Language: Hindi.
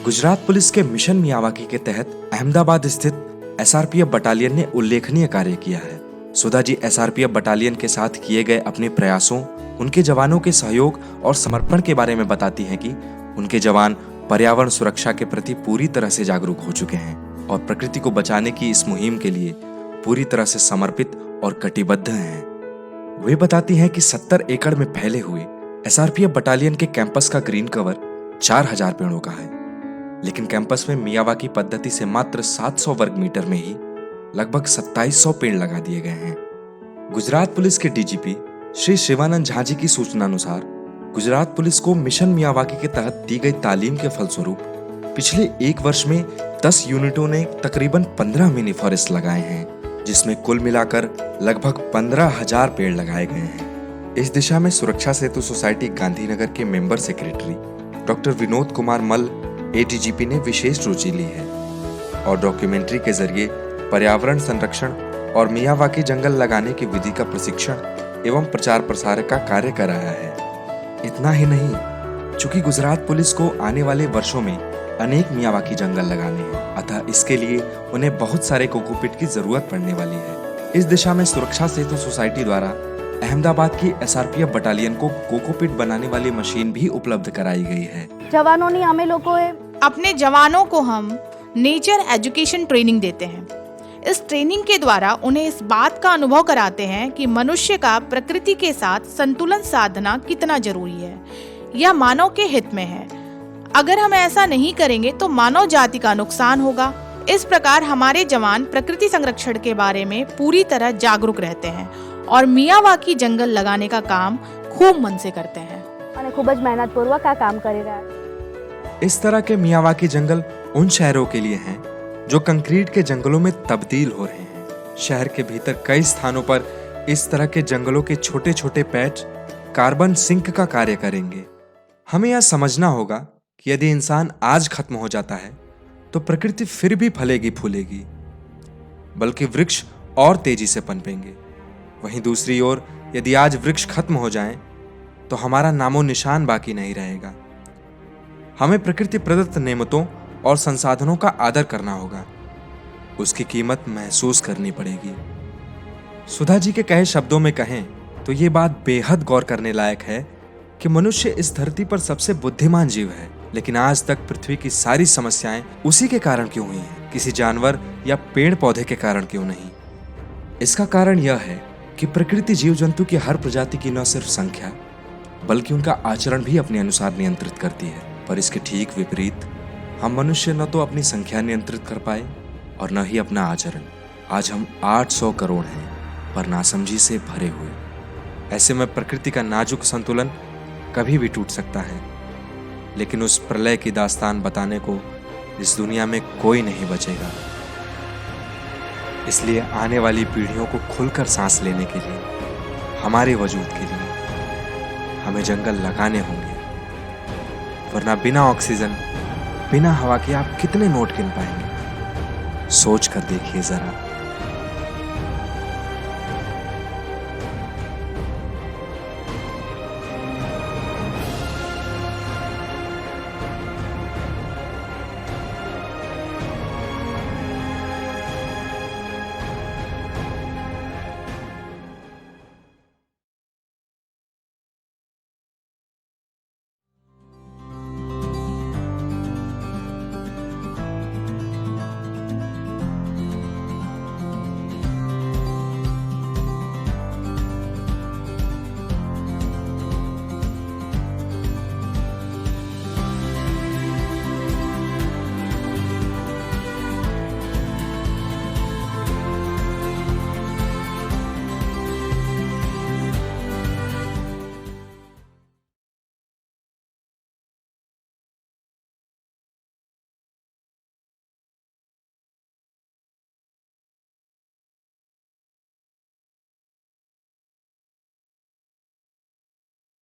गुजरात पुलिस के मिशन मियावाकी के तहत अहमदाबाद स्थित एसआरपीएफ बटालियन ने उल्लेखनीय कार्य किया है। सुधा जी एसआरपीएफ बटालियन के साथ किए गए अपने प्रयासों, उनके जवानों के सहयोग और समर्पण के बारे में बताती हैं कि उनके जवान पर्यावरण सुरक्षा के प्रति पूरी तरह से जागरूक हो चुके हैं और प्रकृति को बचाने की इस मुहिम के लिए पूरी तरह से समर्पित और कटिबद्ध हैं। वे बताती हैं कि 70 एकड़ में फैले हुए एसआरपीएफ बटालियन के कैंपस का ग्रीन कवर 4000 पेड़ों का है, लेकिन कैंपस में मियावाकी पद्धति से मात्र 700 वर्ग मीटर में ही लगभग 2700 पेड़ लगा दिए गए हैं। गुजरात पुलिस के डीजीपी श्री शिवानंद झा जी की सूचना अनुसार गुजरात पुलिस को मिशन मियावाकी के तहत दी गई तालीम के फलस्वरूप पिछले एक वर्ष में 10 यूनिटों ने तकरीबन 15 मिनी फॉरेस्ट लगाए हैं, जिसमें कुल मिलाकर लगभग 15,000 पेड़ लगाए गए हैं। इस दिशा में सुरक्षा सेतु सोसाइटी गांधीनगर के member secretary doctor Vinod Kumar मल एडीजीपी ने विशेष रुचि ली है और डॉक्यूमेंट्री के जरिए पर्यावरण संरक्षण और मियावाकी जंगल लगाने की विधि का प्रशिक्षण एवं प्रचार प्रसार का कार्य कराया है। इतना ही नहीं, चूंकि गुजरात पुलिस को आने वाले वर्षों में अनेक मियावाकी जंगल लगाने हैं, अतः इसके लिए उन्हें बहुत सारे कोकोपीट की जरूरत पड़ने वाली है। इस दिशा में सुरक्षा सेतु सोसाइटी द्वारा अहमदाबाद की एसआरपीएफ बटालियन को कोकोपीट बनाने वाली मशीन भी उपलब्ध कराई गई है। जवानों हमें लोगों अपने जवानों को हम नेचर एजुकेशन ट्रेनिंग देते हैं। इस ट्रेनिंग के द्वारा उन्हें इस बात का अनुभव कराते हैं कि मनुष्य का प्रकृति के साथ संतुलन साधना कितना जरूरी है। यह मानव के हित में है। अगर हम ऐसा नहीं करेंगे तो मानव जाति का नुकसान होगा। इस प्रकार हमारे जवान प्रकृति संरक्षण के बारे में पूरी तरह जागरूक रहते हैं और मियावाकी जंगल लगाने का काम खूब मन से करते हैं और खूब मेहनत पूर्वक का काम कर रहा है। इस तरह के मियावाकी जंगल उन शहरों के लिए हैं जो कंक्रीट के जंगलों में तब्दील हो रहे हैं। शहर के भीतर कई स्थानों पर इस तरह के जंगलों के छोटे छोटे पैच कार्बन सिंक का कार्य करेंगे। हमें यह समझना होगा कि यदि इंसान आज खत्म हो जाता है तो प्रकृति फिर भी फलेगी फूलेगी, बल्कि वृक्ष और तेजी से पनपेंगे। वहीं दूसरी ओर यदि आज वृक्ष खत्म हो जाएं तो हमारा नामो निशान बाकी नहीं रहेगा। हमें प्रकृति प्रदत्त नेमतों और संसाधनों का आदर करना होगा, उसकी कीमत महसूस करनी पड़ेगी। सुधा जी के कहे शब्दों में कहें तो ये बात बेहद गौर करने लायक है कि मनुष्य इस धरती पर सबसे बुद्धिमान जीव है, लेकिन आज तक पृथ्वी की सारी समस्याएं उसी के कारण क्यों हुई हैं, किसी जानवर या पेड़ पौधे के कारण क्यों नहीं। इसका कारण यह है कि प्रकृति जीव जंतु की हर प्रजाति की न सिर्फ संख्या बल्कि उनका आचरण भी अपने अनुसार नियंत्रित करती है। पर इसके ठीक विपरीत हम मनुष्य न तो अपनी संख्या नियंत्रित कर पाए और न ही अपना आचरण। आज हम 800 करोड़ हैं पर नासमझी से भरे हुए। ऐसे में प्रकृति का नाजुक संतुलन कभी भी टूट सकता है, लेकिन उस प्रलय की दास्तान बताने को इस दुनिया में कोई नहीं बचेगा। इसलिए आने वाली पीढ़ियों को खुलकर सांस लेने के लिए, हमारे वजूद के लिए हमें जंगल लगाने होंगे, वरना बिना ऑक्सीजन बिना हवा के आप कितने नोट गिन पाएंगे। सोच कर देखिए जरा।